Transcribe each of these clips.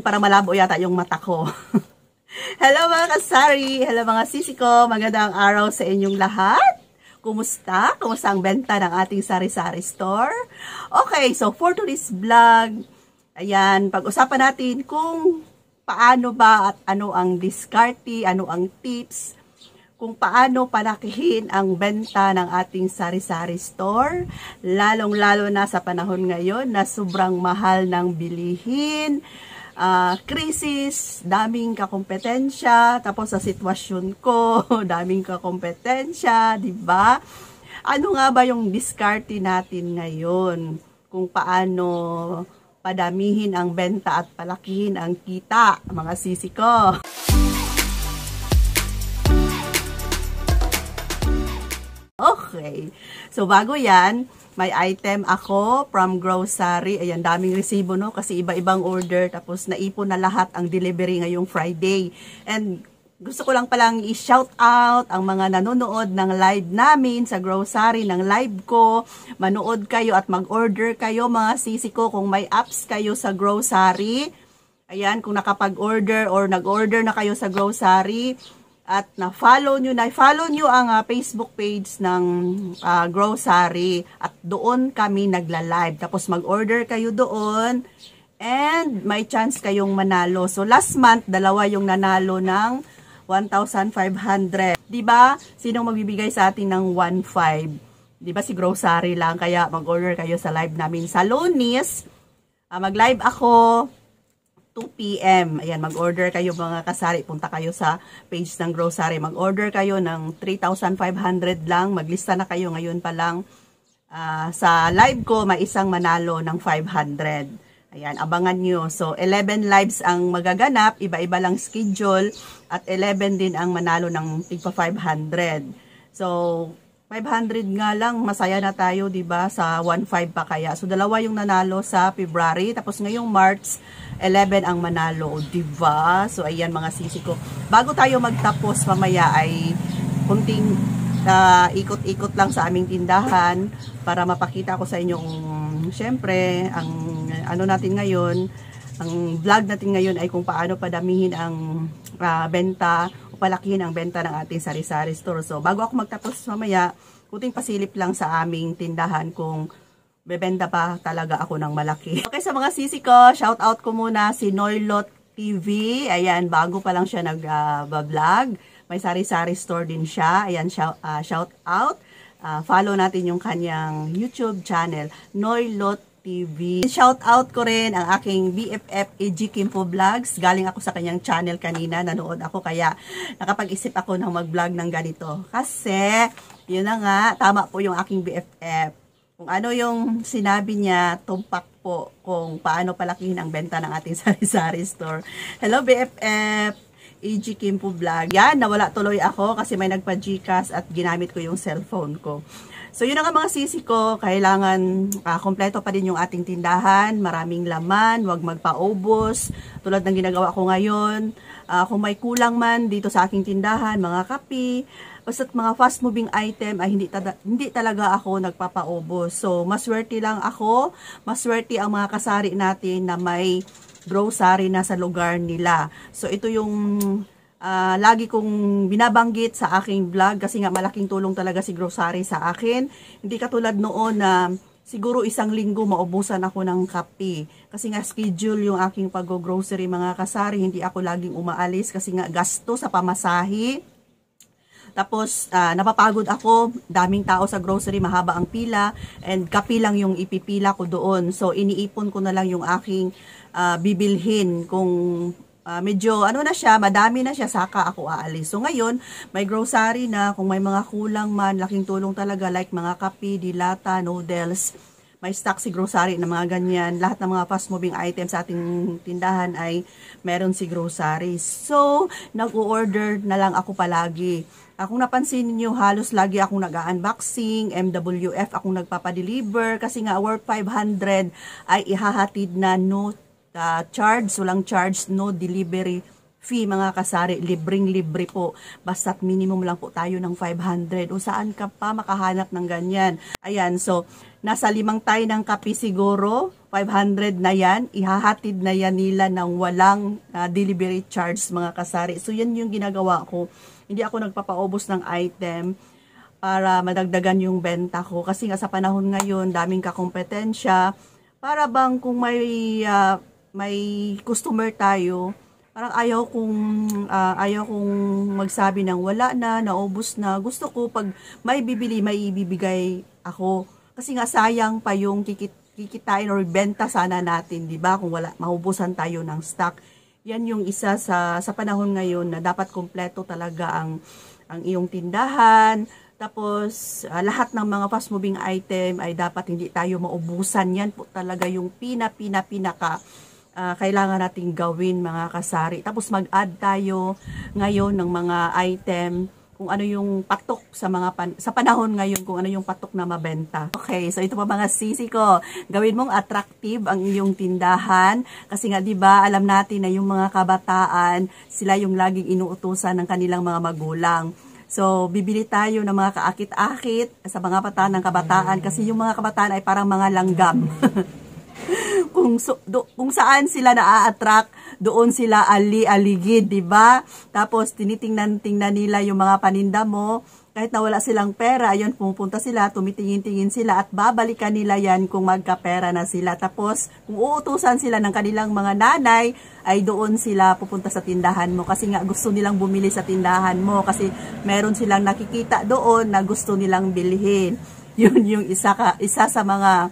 Para malabo yata yung mata ko. Hello mga kasari, hello mga sisi ko, magandang araw sa inyong lahat. Kumusta? Kumusta ang benta ng ating sari-sari store? Okay, so for today's vlog, ayan, pag-usapan natin kung paano ba at ano ang diskarte, ano ang tips, kung paano palakihin ang benta ng ating sari-sari store, lalong-lalo na sa panahon ngayon na sobrang mahal ng bilihin, krisis, daming kakompetensya, tapos sa sitwasyon ko, daming kakompetensya, di ba? Ano nga ba yung diskarte natin ngayon? Kung paano padamihin ang benta at palakihin ang kita, mga sisi ko. Okay, so bago yan, may item ako from grocery. Ayan, daming resibo, no? Kasi iba-ibang order. Tapos naipon na lahat ang delivery ngayong Friday. And gusto ko lang palang i-shout out ang mga nanonood ng live namin sa grocery, ng live ko. Manood kayo at mag-order kayo, mga sisi ko, kung may apps kayo sa grocery. Ayan, kung nakapag-order or nag-order na kayo sa grocery, at na-follow nyo ang Facebook page ng grocery at doon kami nagla-live. Tapos mag-order kayo doon and may chance kayong manalo. So last month, dalawa yung nanalo ng 1,500. Diba? Sinong magbibigay sa atin ng 1,500? Diba si grocery lang? Kaya mag-order kayo sa live namin sa Lunes. Mag-live ako 2 PM. Ayan, mag-order kayo mga kasari. Punta kayo sa page ng grocery. Mag-order kayo ng 3,500 lang. Maglista na kayo ngayon pa lang. Sa live ko, may isang manalo ng 500. Ayan, abangan nyo. So, 11 lives ang magaganap. Iba-iba lang schedule. At 11 din ang manalo ng tigpa 500. So, 500 nga lang, masaya na tayo, 'di ba? Sa 1,500 pa kaya. So dalawa yung nanalo sa February, tapos ngayong March 11 ang manalo, 'di ba? So ayan mga sisi ko. Bago tayo magtapos mamaya ay kunting ikot-ikot lang sa aming tindahan para mapakita ko sa inyo kung syempre ang ano natin ngayon, ang vlog natin ngayon ay kung paano padamihin ang benta, palakihin ang benta ng ating sari-sari store. So, bago ako magtapos mamaya, kunting pasilip lang sa aming tindahan kung bebenta pa talaga ako ng malaki. Okay, sa mga sisi ko, shout out ko muna si Noylot TV. Ayan, bago pa lang siya nag-vlog. May sari-sari store din siya. Ayan, shout out. Follow natin yung kanyang YouTube channel, Noylot TV. Shout out ko rin ang aking BFF AG Kimpo Vlogs. Galing ako sa kanyang channel kanina, nanood ako kaya nakapag-isip ako ng mag-vlog ng ganito. Kasi, yun na nga, tama po yung aking BFF. Kung ano yung sinabi niya, tumpak po kung paano palakihin ang benta ng ating sari-sari store. Hello BFF AG Kimpo Vlog. Yan, nawala tuloy ako kasi may nagpa-Gcash at ginamit ko yung cellphone ko. So yun na nga mga sisi ko, kailangan kompleto pa din yung ating tindahan, maraming laman, huwag magpaubos, tulad ng ginagawa ko ngayon. Kung may kulang man dito sa aking tindahan, mga kape, basta't mga fast moving item ay hindi talaga ako nagpapaubos. So maswerte lang ako, maswerte ang mga kasari natin na may grocery na sa lugar nila. So ito yung lagi kong binabanggit sa aking vlog kasi nga malaking tulong talaga si grocery sa akin. Hindi katulad noon na siguro isang linggo maubusan ako ng kape. Kasi nga schedule yung aking pag-grocery mga kasari. Hindi ako laging umaalis kasi nga gasto sa pamasahe. Tapos napapagod ako, daming tao sa grocery, mahaba ang pila and kape lang yung ipipila ko doon. So iniipon ko na lang yung aking bibilhin kung medyo ano na siya, madami na siya, saka ako aalis. So ngayon, may grocery na, kung may mga kulang man, laking tulong talaga like mga kape, dilata, noodles, may stock si grocery na mga ganyan. Lahat ng mga fast moving items sa ating tindahan ay meron si grocery. So, nag-order na lang ako palagi. Kung napansin niyo, halos lagi akong nag-unboxing, MWF akong nagpapadeliver kasi nga worth 500 ay ihahatid na no charge, walang charge, no delivery fee mga kasari, libreng-libre po. Basta't minimum lang po tayo ng 500. O saan ka pa makahanap ng ganyan? Ayan, so nasa 5 tayo ng kape siguro. 500 na yan, ihahatid na yan nila ng walang delivery charge mga kasari. So yan yung ginagawa ko. Hindi ako nagpapaubos ng item para madagdagan yung benta ko. Kasi nga sa panahon ngayon, daming kakompetensya. Para bang kung may customer tayo, parang ayaw kong magsabi ng wala na, naubos na. Gusto ko pag may bibili, may ibibigay ako. Kasi nga sayang pa yung kikitain or benta sana natin, di ba? Kung wala, mahubusan tayo ng stock. Yan yung isa sa panahon ngayon na dapat kompleto talaga ang iyong tindahan. Tapos, lahat ng mga fast moving item ay dapat hindi tayo maubusan. Yan po talaga yung pinaka kailangan nating gawin mga kasari. Tapos mag-add tayo ngayon ng mga item kung ano yung patok sa panahon ngayon, kung ano yung patok na mabenta. Okay, so ito pa mga sisi ko. Gawin mong attractive ang iyong tindahan kasi nga 'di ba, alam natin na yung mga kabataan, sila yung laging inuutusan ng kanilang mga magulang. So, bibili tayo ng mga kaakit-akit sa mga bataan ng kabataan kasi yung mga kabataan ay parang mga langgam. Kung saan sila na-attract, doon sila ali-aligid, di ba? Tapos tinitingnan nila yung mga paninda mo, kahit na wala silang pera, ayun, pumupunta sila, tumitingin-tingin sila at babalikan nila yan kung magkapera na sila. Tapos kung uutusan sila ng kanilang mga nanay, ay doon sila pupunta sa tindahan mo kasi nga gusto nilang bumili sa tindahan mo kasi meron silang nakikita doon na gusto nilang bilhin. Yun yung isa sa mga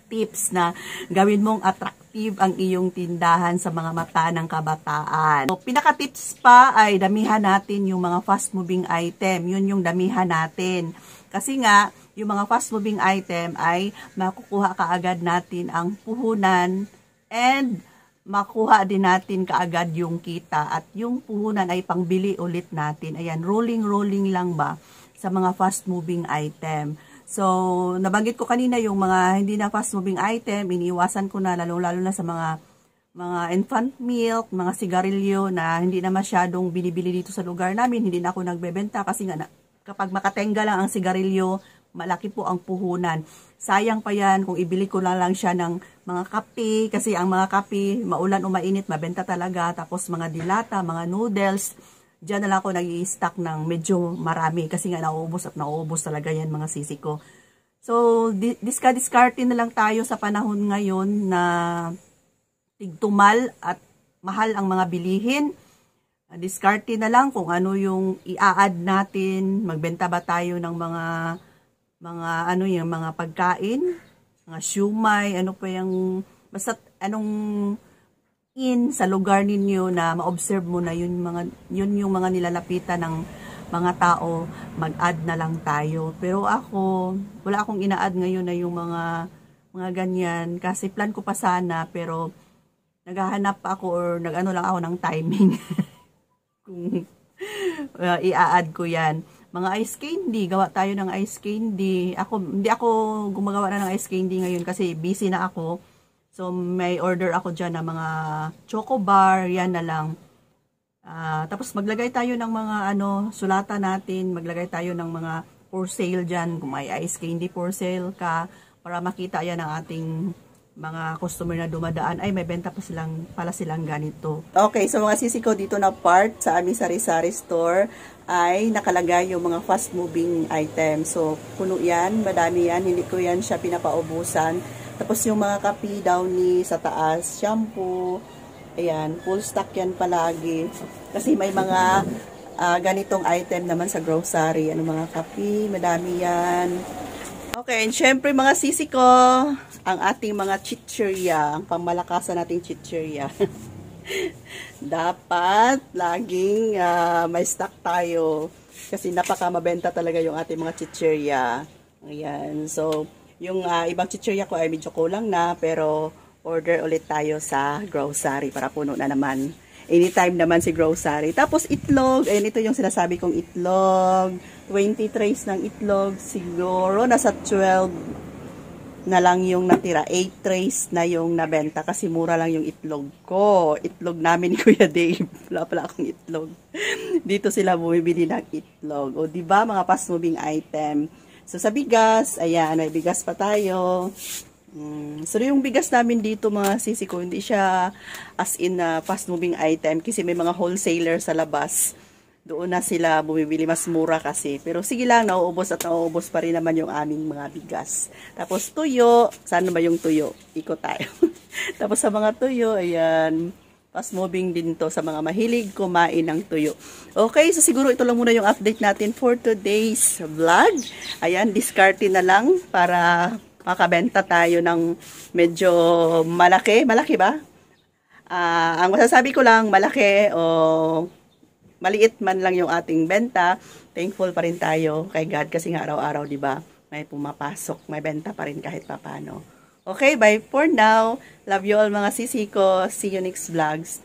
tips na gawin mong attractive ang iyong tindahan sa mga mata ng kabataan. So, pinaka-tips pa ay damihan natin yung mga fast-moving item. Yun yung damihan natin. Kasi nga, yung mga fast-moving item ay makukuha kaagad natin ang puhunan and makuha din natin kaagad yung kita. At yung puhunan ay pangbili ulit natin. Ayan, rolling lang ba sa mga fast-moving item. So, nabanggit ko kanina yung mga hindi na fast-moving item, iniiwasan ko na lalo-lalo na sa mga infant milk, mga sigarilyo na hindi na masyadong binibili dito sa lugar namin. Hindi na ako nagbebenta kasi nga kapag makatenga lang ang sigarilyo, malaki po ang puhunan. Sayang pa yan kung ibili ko lang siya ng mga kape kasi ang mga kape, maulan o mainit, mabenta talaga. Tapos mga dilata, mga noodles, diyan na lang ako nag-i-stock ng medyo marami kasi nga nauubos talaga yan mga sisi ko. So, diskarte na lang tayo sa panahon ngayon na tigtumal at mahal ang mga bilihin. Diskarte na lang kung ano yung i-add natin, magbenta ba tayo ng mga pagkain, mga siumay, ano pa yung, basta anong sa lugar ninyo na ma-observe mo na yun yung mga nilalapitan ng mga tao, mag-add na lang tayo. Pero ako, wala akong ina-add ngayon na yung mga ganyan kasi plan ko pa sana pero naghahanap ako or nag-ano lang ako ng timing kung i-add ko yan. Mga ice candy, gawa tayo ng ice candy. Hindi ako gumagawa na ng ice candy ngayon kasi busy na ako. So, may order ako dyan ng mga choco bar, yan na lang. Tapos, maglagay tayo ng mga sulatan natin, maglagay tayo ng mga for sale dyan. Kung may ice candy for sale ka, para makita yan ng ating mga customer na dumadaan, ay may benta pala silang ganito. Okay, so mga sisi ko dito na part sa aming sari-sari store, ay nakalagay yung mga fast moving items. So, puno yan, madami yan, hindi ko yan siya pinapaubusan. Tapos yung mga kape daw ni sa taas, shampoo, ayan, full stock yan palagi. Kasi may mga ganitong item naman sa grocery. Ano mga kape, madami yan. Okay, and syempre mga sisi ko, ang ating mga chichirya, ang pangmalakasan nating chichirya. Dapat laging may stock tayo. Kasi napaka mabenta talaga yung ating mga chichirya. Ayan, so yung ibang chichirya ko ay medyo kulang na, pero order ulit tayo sa grocery para puno na naman. Anytime naman si grocery. Tapos itlog, ayun, ito yung sinasabi kong itlog. 20 trays ng itlog, siguro nasa 12 na lang yung natira. 8 trays na yung nabenta kasi mura lang yung itlog ko. Itlog namin ni Kuya Dave. Wala pala akong itlog. Dito sila bumibili ng itlog. O diba mga fast moving item. So, sa bigas, ayan, may bigas pa tayo. So yung bigas namin dito mga sisi ko, hindi siya as in na fast moving item kasi may mga wholesaler sa labas. Doon na sila bumibili, mas mura kasi. Pero sige lang, nauubos at nauubos pa rin naman yung aming mga bigas. Tapos tuyo, saan ba yung tuyo? Ikot tayo. Tapos sa mga tuyo, ayan, fast moving din to sa mga mahilig kumain ng tuyo. Okay, so siguro ito lang muna yung update natin for today's vlog. Ayan, diskarte na lang para makabenta tayo ng medyo malaki. Malaki ba? Ang masasabi ko lang, malaki o maliit man lang yung ating benta, thankful pa rin tayo kay God kasi nga araw-araw, di ba? May pumapasok, may benta pa rin kahit papano. Okay, bye for now. Love you all mga sisi ko. See you next vlogs.